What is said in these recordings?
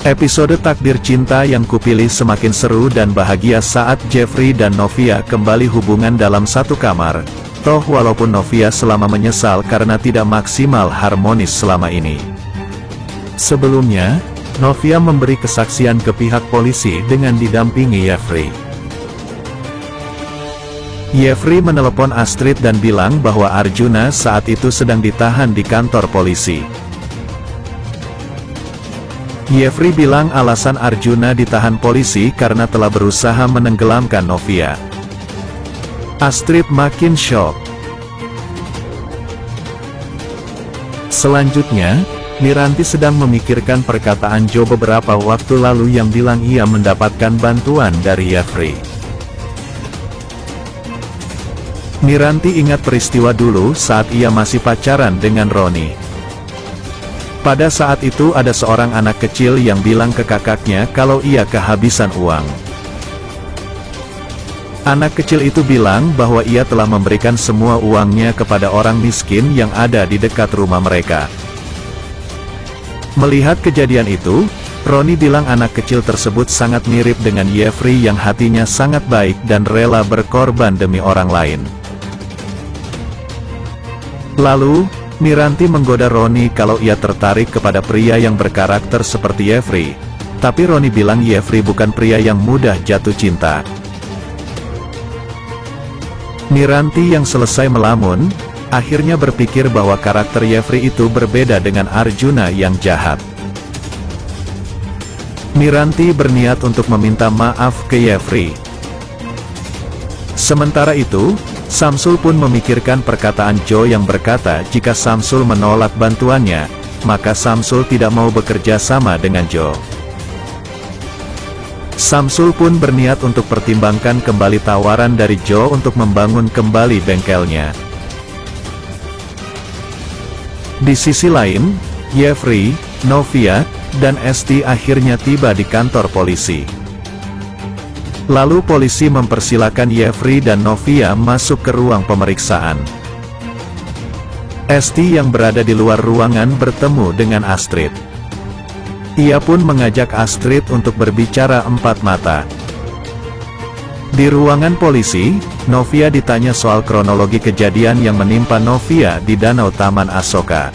Episode Takdir Cinta yang kupilih semakin seru dan bahagia saat Jeffrey dan Novia kembali hubungan dalam satu kamar. Toh walaupun Novia selama menyesal karena tidak maksimal harmonis selama ini. Sebelumnya, Novia memberi kesaksian ke pihak polisi dengan didampingi Jeffrey. Jeffrey menelepon Astrid dan bilang bahwa Arjuna saat itu sedang ditahan di kantor polisi. Jeffrey bilang alasan Arjuna ditahan polisi karena telah berusaha menenggelamkan Novia. Astrid makin shock. Selanjutnya, Miranti sedang memikirkan perkataan Joe beberapa waktu lalu yang bilang ia mendapatkan bantuan dari Jeffrey. Miranti ingat peristiwa dulu saat ia masih pacaran dengan Ronnie. Pada saat itu ada seorang anak kecil yang bilang ke kakaknya kalau ia kehabisan uang. Anak kecil itu bilang bahwa ia telah memberikan semua uangnya kepada orang miskin yang ada di dekat rumah mereka. Melihat kejadian itu, Ronnie bilang anak kecil tersebut sangat mirip dengan Jeffrey yang hatinya sangat baik dan rela berkorban demi orang lain. Lalu, Miranti menggoda Ronnie kalau ia tertarik kepada pria yang berkarakter seperti Jeffrey. Tapi Ronnie bilang Jeffrey bukan pria yang mudah jatuh cinta. Miranti yang selesai melamun, akhirnya berpikir bahwa karakter Jeffrey itu berbeda dengan Arjuna yang jahat. Miranti berniat untuk meminta maaf ke Jeffrey. Sementara itu, Samsul pun memikirkan perkataan Joe yang berkata jika Samsul menolak bantuannya, maka Samsul tidak mau bekerja sama dengan Joe. Samsul pun berniat untuk pertimbangkan kembali tawaran dari Joe untuk membangun kembali bengkelnya. Di sisi lain, Jeffrey, Novia, dan Esti akhirnya tiba di kantor polisi. Lalu polisi mempersilakan Jeffrey dan Novia masuk ke ruang pemeriksaan. Esti yang berada di luar ruangan bertemu dengan Astrid. Ia pun mengajak Astrid untuk berbicara empat mata. Di ruangan polisi, Novia ditanya soal kronologi kejadian yang menimpa Novia di Danau Taman Asoka.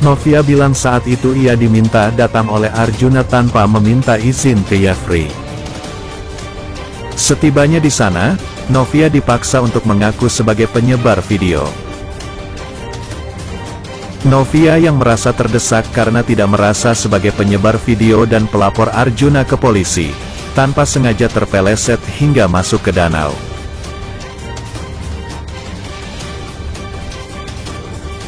Novia bilang saat itu ia diminta datang oleh Arjuna tanpa meminta izin ke Jeffrey. Setibanya di sana, Novia dipaksa untuk mengaku sebagai penyebar video. Novia yang merasa terdesak karena tidak merasa sebagai penyebar video dan pelapor Arjuna ke polisi, tanpa sengaja terpeleset hingga masuk ke danau.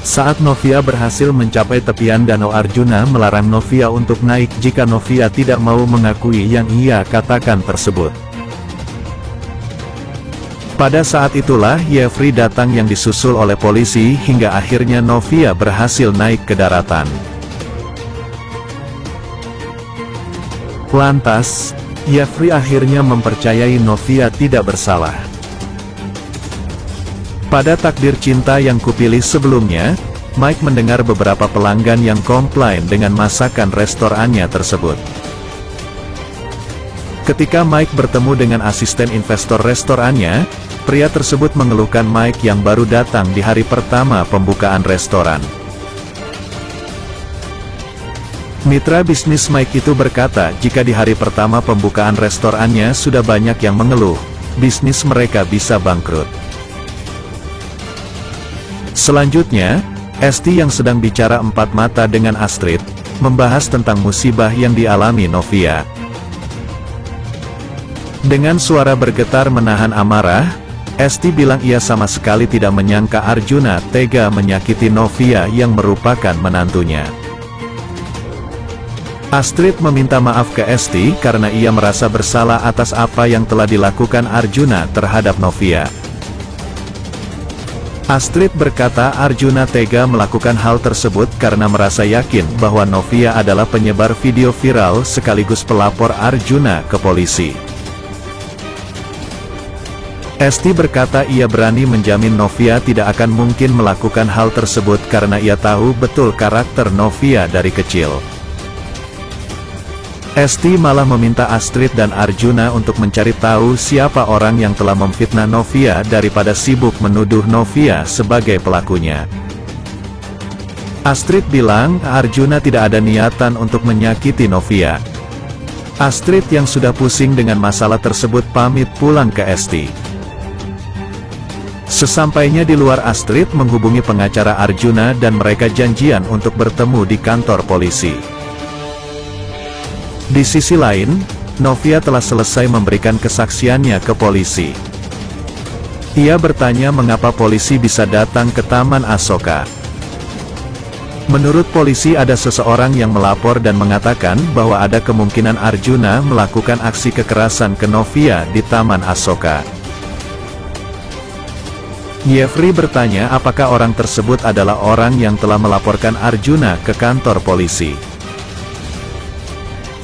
Saat Novia berhasil mencapai tepian danau, Arjuna melarang Novia untuk naik jika Novia tidak mau mengakui yang ia katakan tersebut. Pada saat itulah Jeffrey datang yang disusul oleh polisi hingga akhirnya Novia berhasil naik ke daratan. Lantas, Jeffrey akhirnya mempercayai Novia tidak bersalah. Pada Takdir Cinta yang kupilih sebelumnya, Mike mendengar beberapa pelanggan yang komplain dengan masakan restorannya tersebut. Ketika Mike bertemu dengan asisten investor restorannya, pria tersebut mengeluhkan Mike yang baru datang di hari pertama pembukaan restoran. Mitra bisnis Mike itu berkata jika di hari pertama pembukaan restorannya sudah banyak yang mengeluh, bisnis mereka bisa bangkrut. Selanjutnya, Esti yang sedang bicara empat mata dengan Astrid, membahas tentang musibah yang dialami Novia. Dengan suara bergetar menahan amarah, Esti bilang ia sama sekali tidak menyangka Arjuna tega menyakiti Novia yang merupakan menantunya. Astrid meminta maaf ke Esti karena ia merasa bersalah atas apa yang telah dilakukan Arjuna terhadap Novia. Astrid berkata Arjuna tega melakukan hal tersebut karena merasa yakin bahwa Novia adalah penyebar video viral sekaligus pelapor Arjuna ke polisi. Esti berkata ia berani menjamin Novia tidak akan mungkin melakukan hal tersebut karena ia tahu betul karakter Novia dari kecil. Esti malah meminta Astrid dan Arjuna untuk mencari tahu siapa orang yang telah memfitnah Novia daripada sibuk menuduh Novia sebagai pelakunya. Astrid bilang Arjuna tidak ada niatan untuk menyakiti Novia. Astrid yang sudah pusing dengan masalah tersebut pamit pulang ke Esti. Sesampainya di luar, Astrid menghubungi pengacara Arjuna dan mereka janjian untuk bertemu di kantor polisi. Di sisi lain, Novia telah selesai memberikan kesaksiannya ke polisi. Ia bertanya mengapa polisi bisa datang ke Taman Asoka. Menurut polisi ada seseorang yang melapor dan mengatakan bahwa ada kemungkinan Arjuna melakukan aksi kekerasan ke Novia di Taman Asoka. Jeffrey bertanya apakah orang tersebut adalah orang yang telah melaporkan Arjuna ke kantor polisi.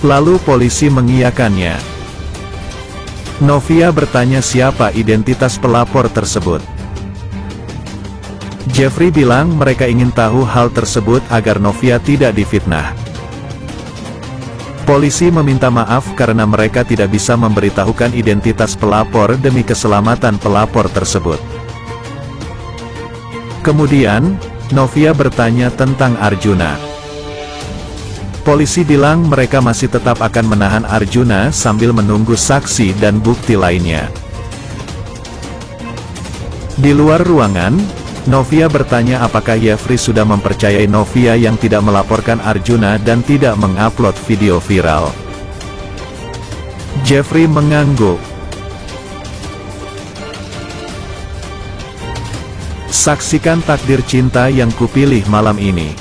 Lalu polisi mengiyakannya. Novia bertanya siapa identitas pelapor tersebut. Jeffrey bilang mereka ingin tahu hal tersebut agar Novia tidak difitnah. Polisi meminta maaf karena mereka tidak bisa memberitahukan identitas pelapor demi keselamatan pelapor tersebut. Kemudian, Novia bertanya tentang Arjuna. Polisi bilang mereka masih tetap akan menahan Arjuna sambil menunggu saksi dan bukti lainnya. Di luar ruangan, Novia bertanya apakah Jeffrey sudah mempercayai Novia yang tidak melaporkan Arjuna dan tidak mengupload video viral. Jeffrey mengangguk. Saksikan Takdir Cinta Yang Kupilih malam ini.